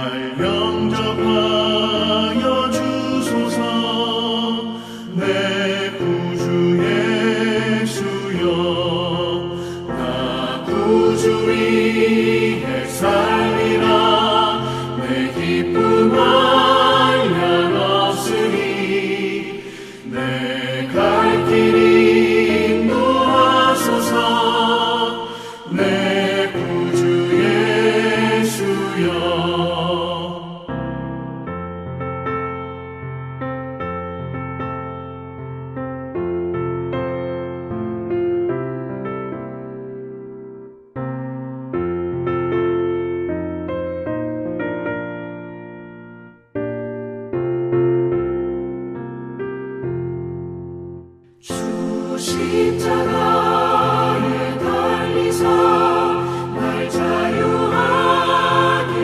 날 영접하여 주소서. 내 구주 예수여, 나 구주 위에 살리라. 내 기쁨 한량 없으니 내 갈 길이 인도하소서. 내 구주 예수여. 십자가에 달리사 날 자유하게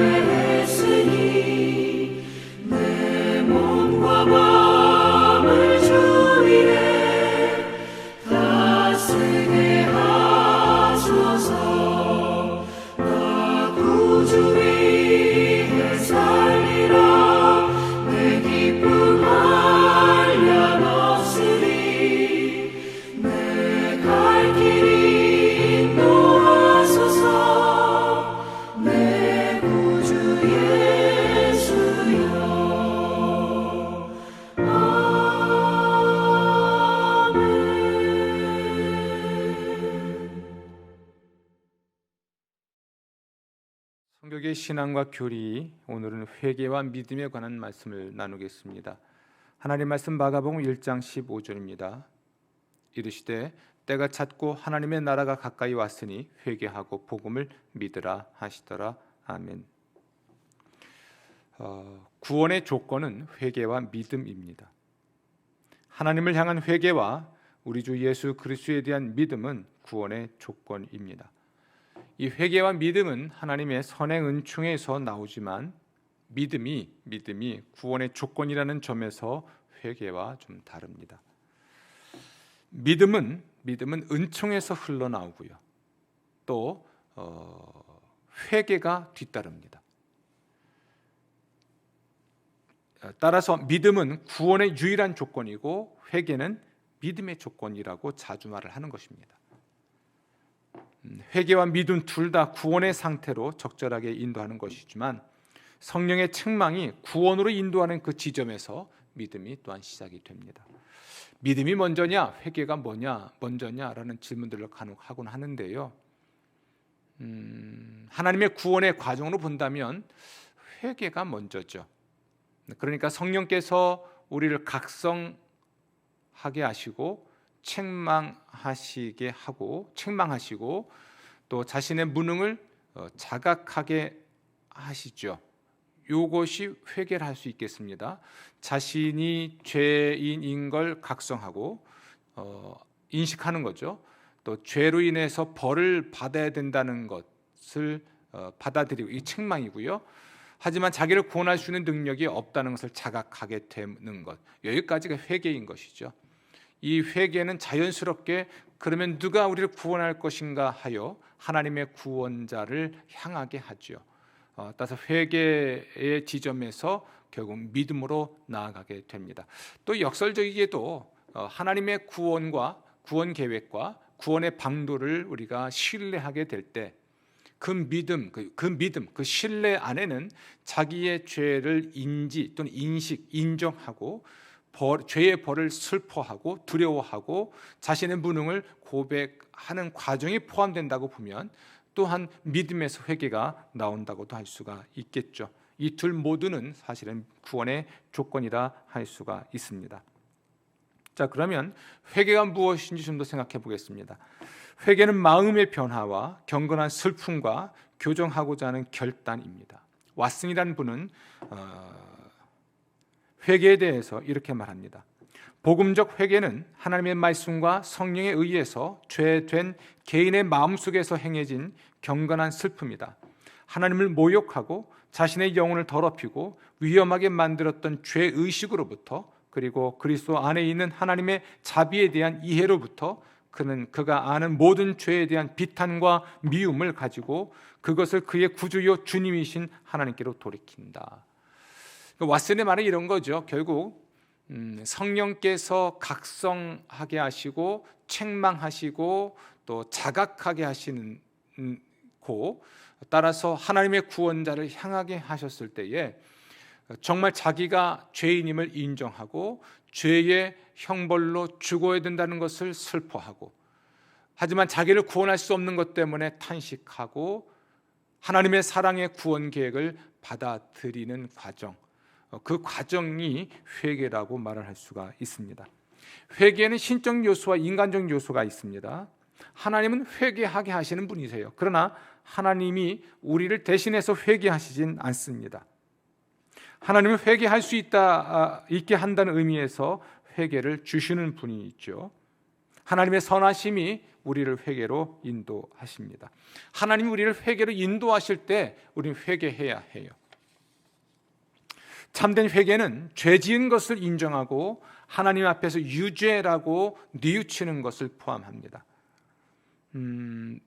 했으니 내 몸과 마음을 주 위에 다 쓰게 하소서. 나 구주 위에 살리라. 내 기쁨 한량 없으리. 갈 길이 인도하소서. 내 구주 예수여. 아멘. 성경의 신앙과 교리, 오늘은 회개와 믿음에 관한 말씀을 나누겠습니다. 하나님 말씀 마가복음 1장 15절입니다. 이르시되 때가 찼고 하나님의 나라가 가까이 왔으니 회개하고 복음을 믿으라 하시더라. 아멘. 구원의 조건은 회개와 믿음입니다. 하나님을 향한 회개와 우리 주 예수 그리스도에 대한 믿음은 구원의 조건입니다. 이 회개와 믿음은 하나님의 선행 은총에서 나오지만 믿음이 구원의 조건이라는 점에서 회개와 좀 다릅니다. 믿음은 은총에서 흘러나오고요. 또 회개가 뒤따릅니다. 따라서 믿음은 구원의 유일한 조건이고 회개는 믿음의 조건이라고 자주 말을 하는 것입니다. 회개와 믿음 둘 다 구원의 상태로 적절하게 인도하는 것이지만 성령의 책망이 구원으로 인도하는 그 지점에서 믿음이 또한 시작이 됩니다. 믿음이 먼저냐, 회개가 먼저냐라는 질문들을 간혹 하곤 하는데요. 하나님의 구원의 과정으로 본다면 회개가 먼저죠. 그러니까 성령께서 우리를 각성하게 하시고 책망하시고 또 자신의 무능을 자각하게 하시죠. 이것이 회개를 할 수 있겠습니다. 자신이 죄인인 걸 각성하고 인식하는 거죠. 또 죄로 인해서 벌을 받아야 된다는 것을 받아들이고, 이 책망이고요. 하지만 자기를 구원할 수 있는 능력이 없다는 것을 자각하게 되는 것, 여기까지가 회개인 것이죠. 이 회개는 자연스럽게 그러면 누가 우리를 구원할 것인가 하여 하나님의 구원자를 향하게 하죠. 따라서 회개의 지점에서 결국 믿음으로 나아가게 됩니다. 또 역설적이게도 하나님의 구원과 구원 계획과 구원의 방도를 우리가 신뢰하게 될 때 그 믿음, 그 신뢰 안에는 자기의 죄를 인정하고 죄의 벌을 슬퍼하고 두려워하고 자신의 무능을 고백하는 과정이 포함된다고 보면 또한 믿음에서 회개가 나온다고도 할 수가 있겠죠. 이 둘 모두는 사실은 구원의 조건이라 할 수가 있습니다. 자, 그러면 회개가 무엇인지 좀 더 생각해 보겠습니다. 회개는 마음의 변화와 경건한 슬픔과 교정하고자 하는 결단입니다. 왓슨이라는 분은 회개에 대해서 이렇게 말합니다. 복음적 회개는 하나님의 말씀과 성령에 의해서 죄된 개인의 마음속에서 행해진 경건한 슬픔이다. 하나님을 모욕하고 자신의 영혼을 더럽히고 위험하게 만들었던 죄의식으로부터, 그리고 그리스도 안에 있는 하나님의 자비에 대한 이해로부터 그가 아는 모든 죄에 대한 비탄과 미움을 가지고 그것을 그의 구주요 주님이신 하나님께로 돌이킨다. 왓슨의 말은 이런 거죠. 결국 성령께서 각성하게 하시고 책망하시고 또 자각하게 하시는 따라서 하나님의 구원자를 향하게 하셨을 때에 정말 자기가 죄인임을 인정하고 죄의 형벌로 죽어야 된다는 것을 슬퍼하고, 하지만 자기를 구원할 수 없는 것 때문에 탄식하고 하나님의 사랑의 구원 계획을 받아들이는 과정, 그 과정이 회개라고 말을 할 수가 있습니다. 회개에는 신적 요소와 인간적 요소가 있습니다. 하나님은 회개하게 하시는 분이세요. 그러나 하나님이 우리를 대신해서 회개하시진 않습니다. 하나님은 회개할 수 있게 한다는 의미에서 회개를 주시는 분이 있죠. 하나님의 선하심이 우리를 회개로 인도하십니다. 하나님이 우리를 회개로 인도하실 때 우리는 회개해야 해요. 참된 회개는 죄 지은 것을 인정하고 하나님 앞에서 유죄라고 뉘우치는 것을 포함합니다.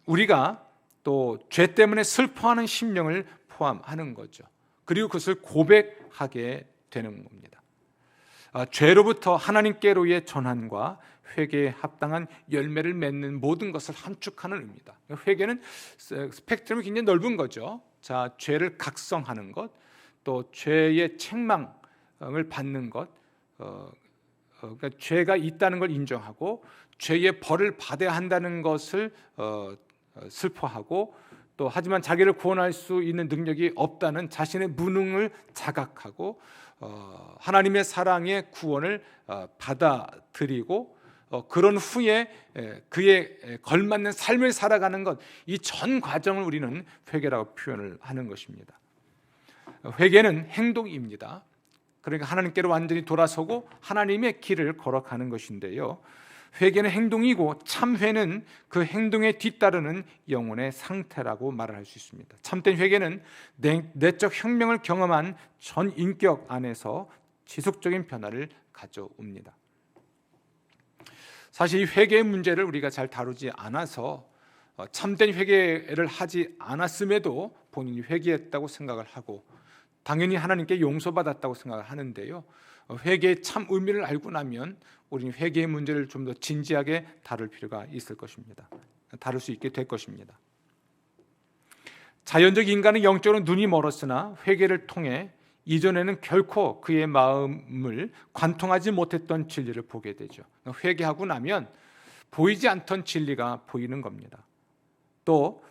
우리가 또 죄 때문에 슬퍼하는 심령을 포함하는 거죠. 그리고 그것을 고백하게 되는 겁니다. 죄로부터 하나님께로의 전환과 회개에 합당한 열매를 맺는 모든 것을 함축하는 의미입니다. 회개는 스펙트럼이 굉장히 넓은 거죠. 자, 죄를 각성하는 것, 또 죄의 책망을 받는 것, 그러니까 죄가 있다는 걸 인정하고 죄의 벌을 받아야 한다는 것을 슬퍼하고, 또 하지만 자기를 구원할 수 있는 능력이 없다는 자신의 무능을 자각하고 하나님의 사랑의 구원을 받아들이고 그런 후에 그에 걸맞는 삶을 살아가는 것, 이 전 과정을 우리는 회개라고 표현을 하는 것입니다. 회개는 행동입니다. 그러니까 하나님께로 완전히 돌아서고 하나님의 길을 걸어가는 것인데요, 회개는 행동이고 참회는 그 행동에 뒤따르는 영혼의 상태라고 말을 할 수 있습니다. 참된 회개는 내적 혁명을 경험한 전 인격 안에서 지속적인 변화를 가져옵니다. 사실 이 회개의 문제를 우리가 잘 다루지 않아서 참된 회개를 하지 않았음에도 본인이 회개했다고 생각을 하고 당연히 하나님께 용서받았다고 생각을 하는데요, 회개의 참 의미를 알고 나면 우리는 회개의 문제를 좀 더 진지하게 다룰 필요가 있을 것입니다. 다룰 수 있게 될 것입니다. 자연적 인간은 영적으로 눈이 멀었으나 회개를 통해 이전에는 결코 그의 마음을 관통하지 못했던 진리를 보게 되죠. 회개하고 나면 보이지 않던 진리가 보이는 겁니다. 또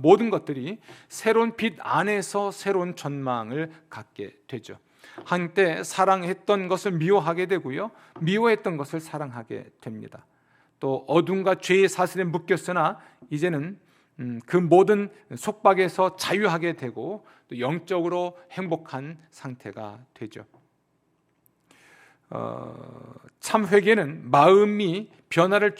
모든 것들이 새로운 빛 안에서 새로운 전망을 갖게 되죠. 한때 사랑했던 것을 미워하게 되고요, 미워했던 것을 사랑하게 됩니다. 또 어둠과 죄의 사슬에 묶였으나 이제는 그 모든 속박에서 자유하게 되고 또 영적으로 행복한 상태가 되죠. 참 회개는 마음의 변화를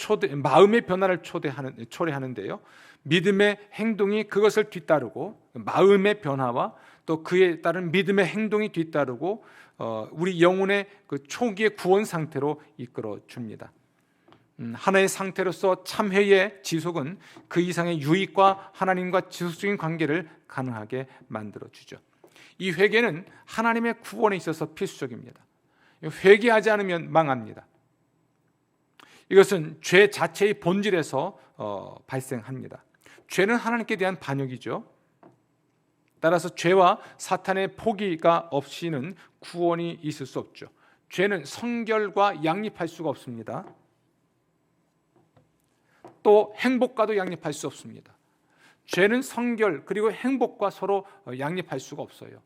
초래하는데요, 믿음의 행동이 그것을 뒤따르고 마음의 변화와 또 그에 따른 믿음의 행동이 뒤따르고 우리 영혼의 그 초기의 구원 상태로 이끌어 줍니다. 하나의 상태로서 참회의 지속은 그 이상의 유익과 하나님과 지속적인 관계를 가능하게 만들어 주죠. 이 회개는 하나님의 구원에 있어서 필수적입니다. 회개하지 않으면 망합니다. 이것은 죄 자체의 본질에서 발생합니다. 죄는 하나님께 대한 반역이죠. 따라서 죄와 사탄의 포기가 없이는 구원이 있을 수 없죠. 죄는 성결과 양립할 수가 없습니다. 또 행복과도 양립할 수 없습니다. 죄는 성결 그리고 행복과 서로 양립할 수가 없어요.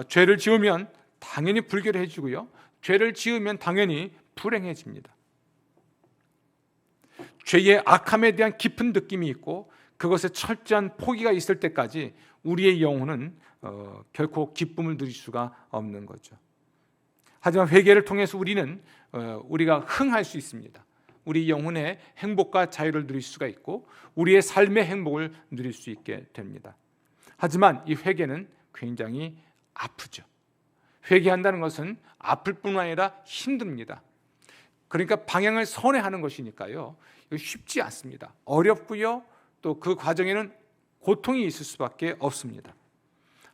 죄를 지으면 당연히 불결해지고요, 죄를 지으면 당연히 불행해집니다. 죄의 악함에 대한 깊은 느낌이 있고 그것에 철저한 포기가 있을 때까지 우리의 영혼은 결코 기쁨을 누릴 수가 없는 거죠. 하지만 회개를 통해서 우리가 흥할 수 있습니다. 우리 영혼의 행복과 자유를 누릴 수가 있고 우리의 삶의 행복을 누릴 수 있게 됩니다. 하지만 이 회개는 굉장히 아프죠. 회개한다는 것은 아플 뿐만 아니라 힘듭니다. 그러니까 방향을 선회하는 것이니까요. 이거 쉽지 않습니다. 어렵고요. 또 그 과정에는 고통이 있을 수밖에 없습니다.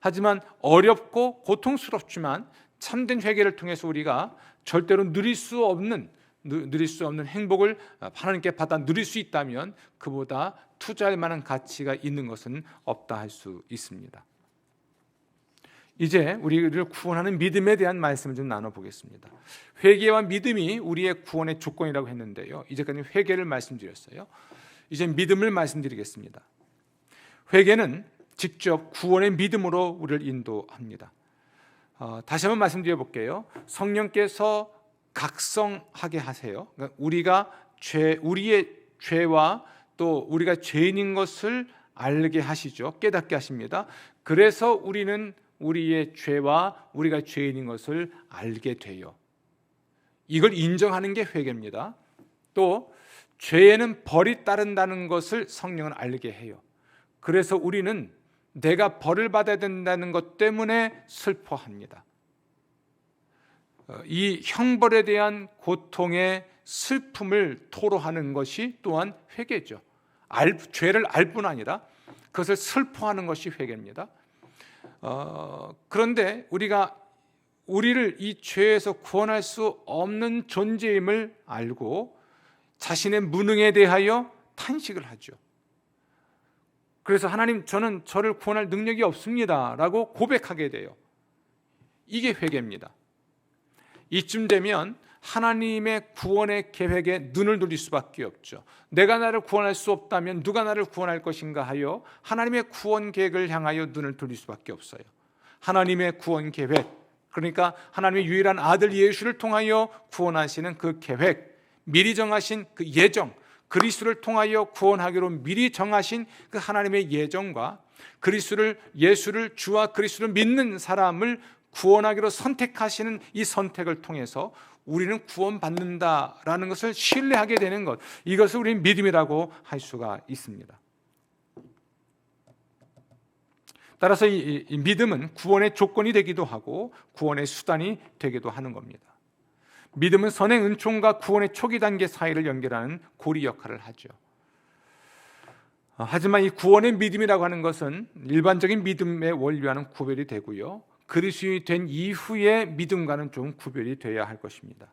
하지만 어렵고 고통스럽지만 참된 회개를 통해서 우리가 절대로 누릴 수 없는 행복을 하나님께 받아 누릴 수 있다면 그보다 투자할 만한 가치가 있는 것은 없다 할 수 있습니다. 이제 우리를 구원하는 믿음에 대한 말씀을 좀 나눠보겠습니다. 회개와 믿음이 우리의 구원의 조건이라고 했는데요. 이제까지 회개를 말씀드렸어요. 이제 믿음을 말씀드리겠습니다. 회개는 직접 구원의 믿음으로 우리를 인도합니다. 다시 한번 말씀드려 볼게요. 성령께서 각성하게 하세요. 그러니까 우리의 죄와 또 우리가 죄인인 것을 알게 하시죠. 깨닫게 하십니다. 그래서 우리는 우리의 죄와 우리가 죄인인 것을 알게 돼요. 이걸 인정하는 게 회개입니다. 또 죄에는 벌이 따른다는 것을 성령은 알게 해요. 그래서 우리는 내가 벌을 받아야 된다는 것 때문에 슬퍼합니다. 이 형벌에 대한 고통의 슬픔을 토로하는 것이 또한 회개죠. 죄를 알 뿐 아니라 그것을 슬퍼하는 것이 회개입니다. 그런데 우리를 이 죄에서 구원할 수 없는 존재임을 알고 자신의 무능에 대하여 탄식을 하죠. 그래서 하나님, 저는 저를 구원할 능력이 없습니다 라고 고백하게 돼요. 이게 회개입니다. 이쯤 되면 하나님의 구원의 계획에 눈을 돌릴 수밖에 없죠. 내가 나를 구원할 수 없다면 누가 나를 구원할 것인가 하여 하나님의 구원 계획을 향하여 눈을 돌릴 수밖에 없어요. 하나님의 구원 계획, 그러니까 하나님의 유일한 아들 예수를 통하여 구원하시는 그 계획, 미리 정하신 그 예정, 그리스도를 통하여 구원하기로 미리 정하신 그 하나님의 예정과 예수를 주와 그리스도를 믿는 사람을 구원하기로 선택하시는 이 선택을 통해서 우리는 구원받는다라는 것을 신뢰하게 되는 것, 이것을 우리는 믿음이라고 할 수가 있습니다. 따라서 이 믿음은 구원의 조건이 되기도 하고 구원의 수단이 되기도 하는 겁니다. 믿음은 선행 은총과 구원의 초기 단계 사이를 연결하는 고리 역할을 하죠. 하지만 이 구원의 믿음이라고 하는 것은 일반적인 믿음의 원리와는 구별이 되고요, 그리스도인이 된 이후의 믿음과는 좀 구별이 되어야 할 것입니다.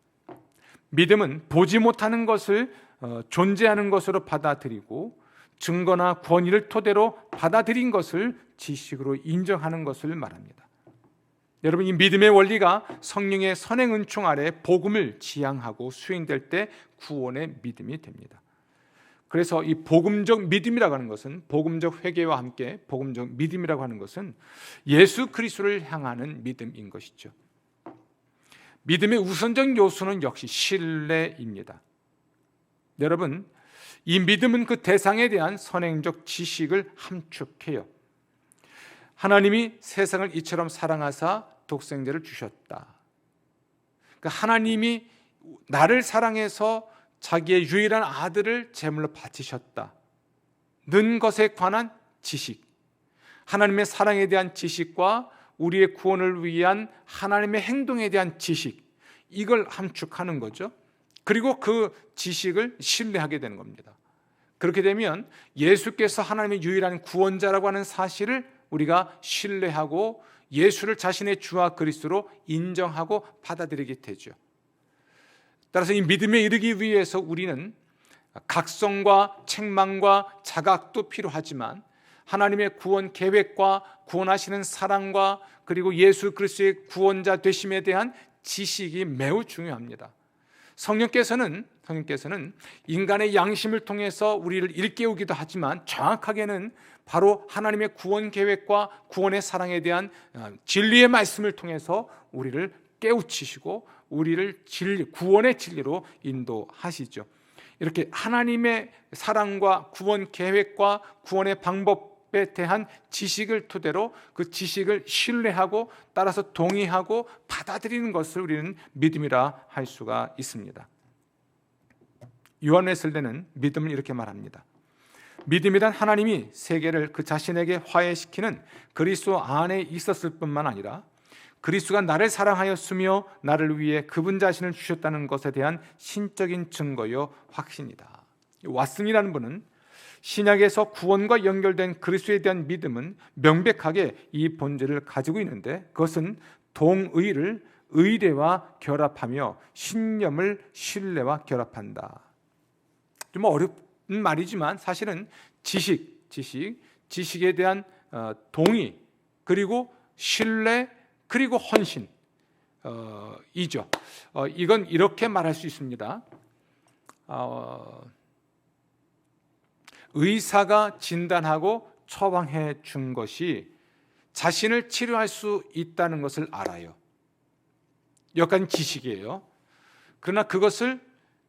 믿음은 보지 못하는 것을 존재하는 것으로 받아들이고 증거나 권위를 토대로 받아들인 것을 지식으로 인정하는 것을 말합니다. 여러분, 이 믿음의 원리가 성령의 선행 은총 아래 복음을 지향하고 수행될 때 구원의 믿음이 됩니다. 그래서 이 복음적 믿음이라고 하는 것은, 복음적 회개와 함께 복음적 믿음이라고 하는 것은 예수 그리스도를 향하는 믿음인 것이죠. 믿음의 우선적 요소는 역시 신뢰입니다. 여러분, 이 믿음은 그 대상에 대한 선행적 지식을 함축해요. 하나님이 세상을 이처럼 사랑하사 독생자를 주셨다. 그러니까 하나님이 나를 사랑해서 자기의 유일한 아들을 제물로 바치셨다 는 것에 관한 지식, 하나님의 사랑에 대한 지식과 우리의 구원을 위한 하나님의 행동에 대한 지식, 이걸 함축하는 거죠. 그리고 그 지식을 신뢰하게 되는 겁니다. 그렇게 되면 예수께서 하나님의 유일한 구원자라고 하는 사실을 우리가 신뢰하고 예수를 자신의 주와 그리스도로 인정하고 받아들이게 되죠. 따라서 이 믿음에 이르기 위해서 우리는 각성과 책망과 자각도 필요하지만 하나님의 구원 계획과 구원하시는 사랑과 그리고 예수 그리스도의 구원자 되심에 대한 지식이 매우 중요합니다. 성령께서는 인간의 양심을 통해서 우리를 일깨우기도 하지만 정확하게는 바로 하나님의 구원 계획과 구원의 사랑에 대한 진리의 말씀을 통해서 우리를 깨우치시고 우리를 구원의 진리로 인도하시죠. 이렇게 하나님의 사랑과 구원 계획과 구원의 방법에 대한 지식을 토대로 그 지식을 신뢰하고 따라서 동의하고 받아들이는 것을 우리는 믿음이라 할 수가 있습니다. 요한 웨슬레는 믿음을 이렇게 말합니다. 믿음이란 하나님이 세계를 그 자신에게 화해시키는 그리스도 안에 있었을 뿐만 아니라 그리스도가 나를 사랑하였으며 나를 위해 그분 자신을 주셨다는 것에 대한 신적인 증거요 확신이다. 왓슨이라는 분은 신약에서 구원과 연결된 그리스도에 대한 믿음은 명백하게 이 본질을 가지고 있는데 그것은 동의를 의례와 결합하며 신념을 신뢰와 결합한다. 좀 어렵은 말이지만 사실은 지식에 대한 동의 그리고 신뢰 그리고 헌신 이죠. 이건 이렇게 말할 수 있습니다. 의사가 진단하고 처방해 준 것이 자신을 치료할 수 있다는 것을 알아요. 약간 지식이에요. 그러나 그것을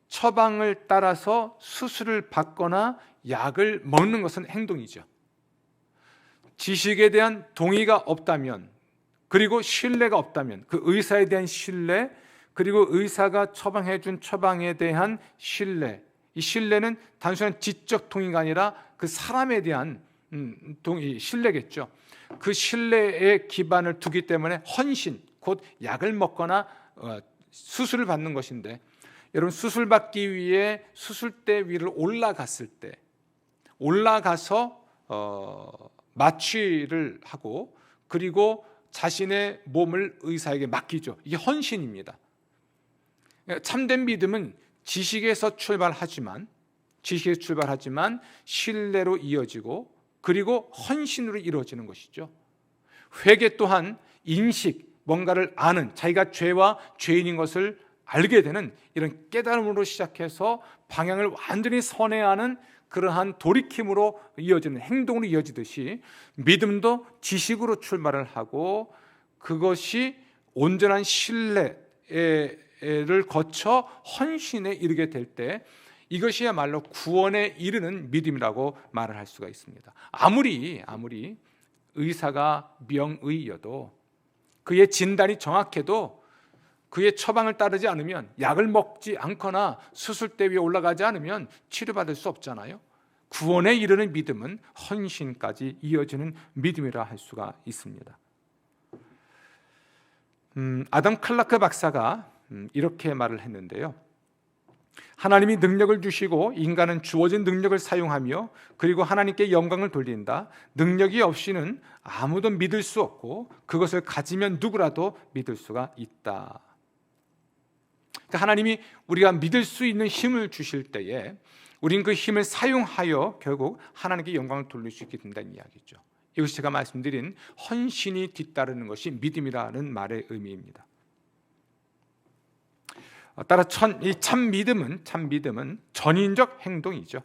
처방을 따라서 수술을 받거나 약을 먹는 것은 행동이죠. 지식에 대한 동의가 없다면 그리고 신뢰가 없다면 그 의사에 대한 신뢰 그리고 의사가 처방해 준 처방에 대한 신뢰, 이 신뢰는 단순한 지적 동의가 아니라 그 사람에 대한 동의, 신뢰겠죠. 그 신뢰에 기반을 두기 때문에 헌신, 곧 약을 먹거나 수술을 받는 것인데, 여러분 수술 받기 위해 수술대 위를 올라갔을 때 올라가서 마취를 하고 그리고 자신의 몸을 의사에게 맡기죠. 이게 헌신입니다. 참된 믿음은 지식에서 출발하지만 신뢰로 이어지고 그리고 헌신으로 이루어지는 것이죠. 회개 또한 인식, 뭔가를 아는, 자기가 죄와 죄인인 것을 알게 되는 이런 깨달음으로 시작해서 방향을 완전히 선회하는 그러한 돌이킴으로 이어지는 행동으로 이어지듯이 믿음도 지식으로 출발을 하고 그것이 온전한 신뢰를 거쳐 헌신에 이르게 될 때 이것이야말로 구원에 이르는 믿음이라고 말을 할 수가 있습니다. 아무리 의사가 명의여도 그의 진단이 정확해도 그의 처방을 따르지 않으면, 약을 먹지 않거나 수술대 위에 올라가지 않으면 치료받을 수 없잖아요. 구원에 이르는 믿음은 헌신까지 이어지는 믿음이라 할 수가 있습니다. 아담 클라크 박사가 이렇게 말을 했는데요. 하나님이 능력을 주시고 인간은 주어진 능력을 사용하며 그리고 하나님께 영광을 돌린다. 능력이 없이는 아무도 믿을 수 없고 그것을 가지면 누구라도 믿을 수가 있다. 그러니까 하나님이 우리가 믿을 수 있는 힘을 주실 때에 우린 그 힘을 사용하여 결국 하나님께 영광을 돌릴 수 있게 된다는 이야기죠. 이것이 제가 말씀드린 헌신이 뒤따르는 것이 믿음이라는 말의 의미입니다. 따라 이 참 믿음은 전인적 행동이죠.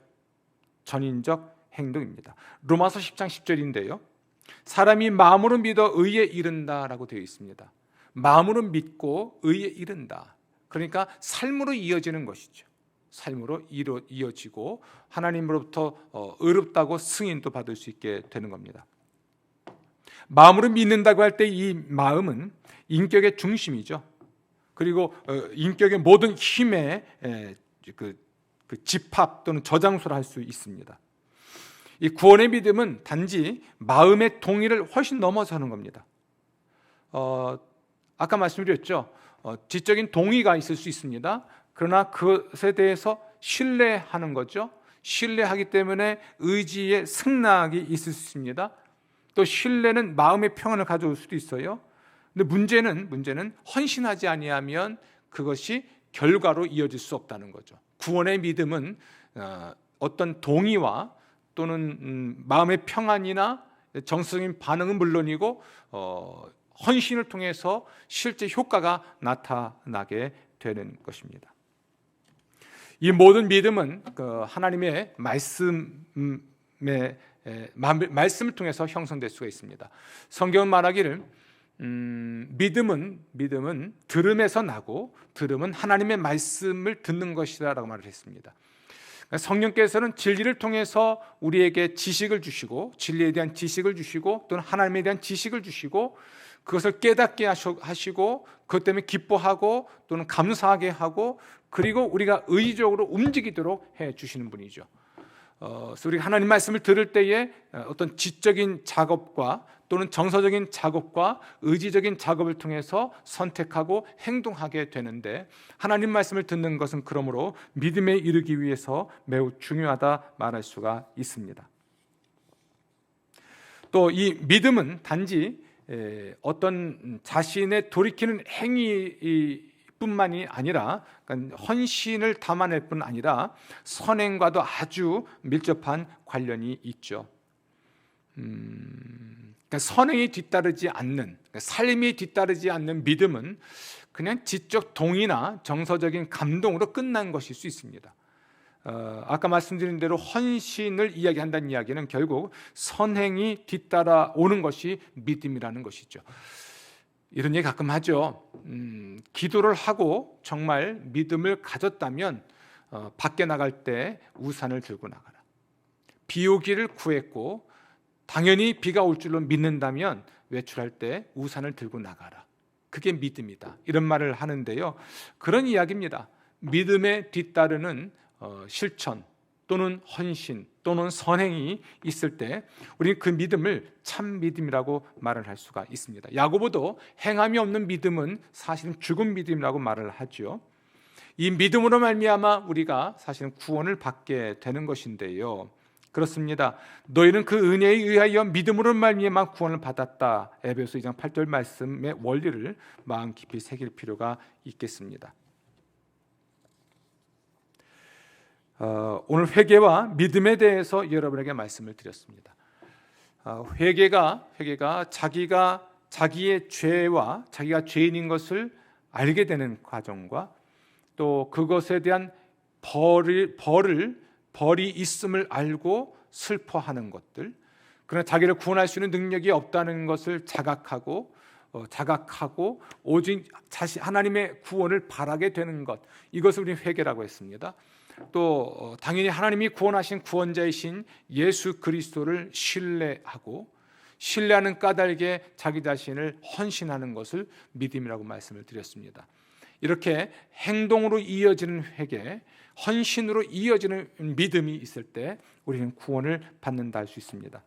전인적 행동입니다. 로마서 10장 10절인데요. 사람이 마음으로 믿어 의에 이른다라고 되어 있습니다. 마음으로 믿고 의에 이른다. 그러니까 삶으로 이어지는 것이죠. 삶으로 이어지고 하나님으로부터 의롭다고 승인도 받을 수 있게 되는 겁니다. 마음으로 믿는다고 할 때 이 마음은 인격의 중심이죠. 그리고 인격의 모든 힘의 그 집합 또는 저장소를 할 수 있습니다. 이 구원의 믿음은 단지 마음의 동의를 훨씬 넘어서는 겁니다. 아까 말씀드렸죠. 지적인 동의가 있을 수 있습니다. 그러나 그것에 대해서 신뢰하는 거죠. 신뢰하기 때문에 의지의 승낙이 있을 수 있습니다. 또 신뢰는 마음의 평안을 가져올 수도 있어요. 근데 문제는 헌신하지 아니하면 그것이 결과로 이어질 수 없다는 거죠. 구원의 믿음은 어떤 동의와 또는 마음의 평안이나 정서적인 반응은 물론이고 헌신을 통해서 실제 효과가 나타나게 되는 것입니다. 이 모든 믿음은 하나님의 말씀을 통해서 형성될 수가 있습니다. 성경은 말하기를 믿음은 들음에서 나고 들음은 하나님의 말씀을 듣는 것이다라고 말을 했습니다. 성령께서는 진리를 통해서 우리에게 지식을 주시고 진리에 대한 지식을 주시고 또는 하나님에 대한 지식을 주시고 그것을 깨닫게 하시고 그것 때문에 기뻐하고 또는 감사하게 하고 그리고 우리가 의지적으로 움직이도록 해 주시는 분이죠. 우리가 하나님 말씀을 들을 때에 어떤 지적인 작업과 또는 정서적인 작업과 의지적인 작업을 통해서 선택하고 행동하게 되는데, 하나님 말씀을 듣는 것은 그러므로 믿음에 이르기 위해서 매우 중요하다 말할 수가 있습니다. 또 이 믿음은 단지 어떤 자신의 돌이키는 행위뿐만이 아니라, 그러니까 헌신을 담아낼 뿐 아니라 선행과도 아주 밀접한 관련이 있죠. 그러니까 선행이 뒤따르지 않는, 그러니까 삶이 뒤따르지 않는 믿음은 그냥 지적 동의나 정서적인 감동으로 끝난 것일 수 있습니다. 아까 말씀드린 대로 헌신을 이야기한다는 이야기는 결국 선행이 뒤따라오는 것이 믿음이라는 것이죠. 이런 얘기 가끔 하죠. 기도를 하고 정말 믿음을 가졌다면 밖에 나갈 때 우산을 들고 나가라. 비 오기를 구했고 당연히 비가 올 줄로 믿는다면 외출할 때 우산을 들고 나가라. 그게 믿음이다. 이런 말을 하는데요. 그런 이야기입니다. 믿음에 뒤따르는 실천 또는 헌신 또는 선행이 있을 때 우리는 그 믿음을 참 믿음이라고 말을 할 수가 있습니다. 야고보도 행함이 없는 믿음은 사실은 죽은 믿음이라고 말을 하죠. 이 믿음으로 말미암아 우리가 사실은 구원을 받게 되는 것인데요. 그렇습니다. 너희는 그 은혜에 의하여 믿음으로 말미암아 구원을 받았다. 에베소 2장 8절 말씀의 원리를 마음 깊이 새길 필요가 있겠습니다. 오늘 회개와 믿음에 대해서 여러분에게 말씀을 드렸습니다. 회개가 자기가 자기의 죄와 자기가 죄인인 것을 알게 되는 과정과 또 그것에 대한 벌이 있음을 알고 슬퍼하는 것들, 그러나 자기를 구원할 수 있는 능력이 없다는 것을 자각하고 오직 하나님의 구원을 바라게 되는 것, 이것을 우리는 회개라고 했습니다. 또 당연히 하나님이 구원하신 구원자이신 예수 그리스도를 신뢰하는 까닭에 자기 자신을 헌신하는 것을 믿음이라고 말씀을 드렸습니다. 이렇게 행동으로 이어지는 회개, 헌신으로 이어지는 믿음이 있을 때 우리는 구원을 받는다 할 수 있습니다.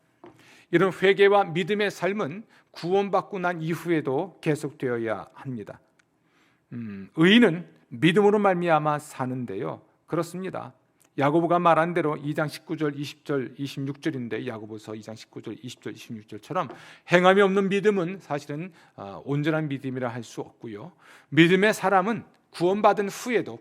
이런 회개와 믿음의 삶은 구원받고 난 이후에도 계속되어야 합니다. 의인은 믿음으로 말미암아 사는데요. 그렇습니다. 야고보가 말한 대로 2장 19절, 20절, 26절인데 야고보서 2장 19절, 20절, 26절처럼 행함이 없는 믿음은 사실은 온전한 믿음이라 할 수 없고요. 믿음의 사람은 구원받은 후에도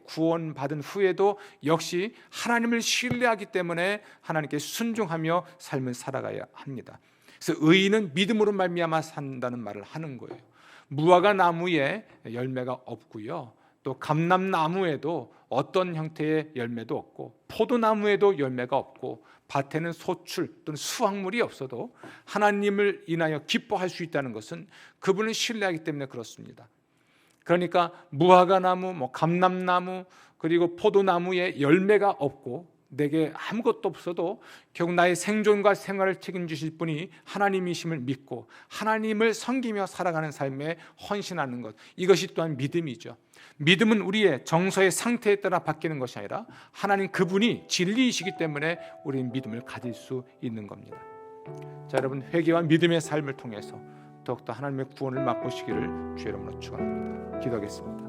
역시 하나님을 신뢰하기 때문에 하나님께 순종하며 삶을 살아가야 합니다. 그래서 의인은 믿음으로 말미암아 산다는 말을 하는 거예요. 무화과 나무에 열매가 없고요. 또 감람나무에도 어떤 형태의 열매도 없고 포도나무에도 열매가 없고 밭에는 소출 또는 수확물이 없어도 하나님을 인하여 기뻐할 수 있다는 것은 그분을 신뢰하기 때문에 그렇습니다. 그러니까 무화과나무, 감람나무 그리고 포도나무에 열매가 없고 내게 아무것도 없어도 결국 나의 생존과 생활을 책임지실 분이 하나님이심을 믿고 하나님을 섬기며 살아가는 삶에 헌신하는 것, 이것이 또한 믿음이죠. 믿음은 우리의 정서의 상태에 따라 바뀌는 것이 아니라 하나님 그분이 진리이시기 때문에 우리는 믿음을 가질 수 있는 겁니다. 자, 여러분, 회개와 믿음의 삶을 통해서 더욱더 하나님의 구원을 맛보시기를 주 이름으로 축원합니다. 기도하겠습니다.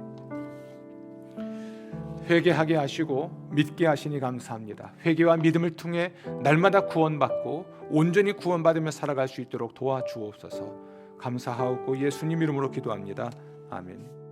회개하게 하시고 믿게 하시니 감사합니다. 회개와 믿음을 통해 날마다 구원받고 온전히 구원받으며 살아갈 수 있도록 도와주옵소서. 감사하옵고 예수님 이름으로 기도합니다. 아멘.